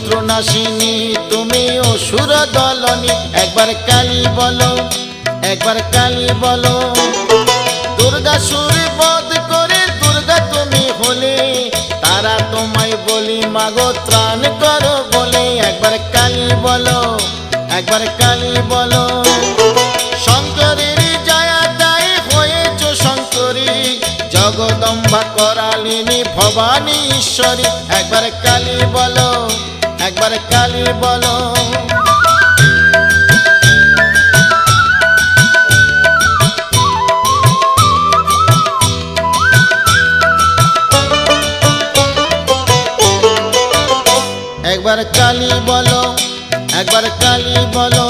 শত্রুনাশিনী তুমি অসুর দলনী। একবার কালী বলো, একবার কালী বলো। দুর্গাসুর বধ করে দুর্গা তুমি হলে, তারা তোমায় বলি মাগো ত্রাণ করো বলে। একবার কালী বলো, একবার কালী বলো। শঙ্করের জয়াদায় হয়েছ শঙ্করী, জগদম্বা করালিনী ভবানী ঈশ্বরী। একবার কালী বলো, একবার কালী বলো। একবার কালী বলো, একবার কালী বলো।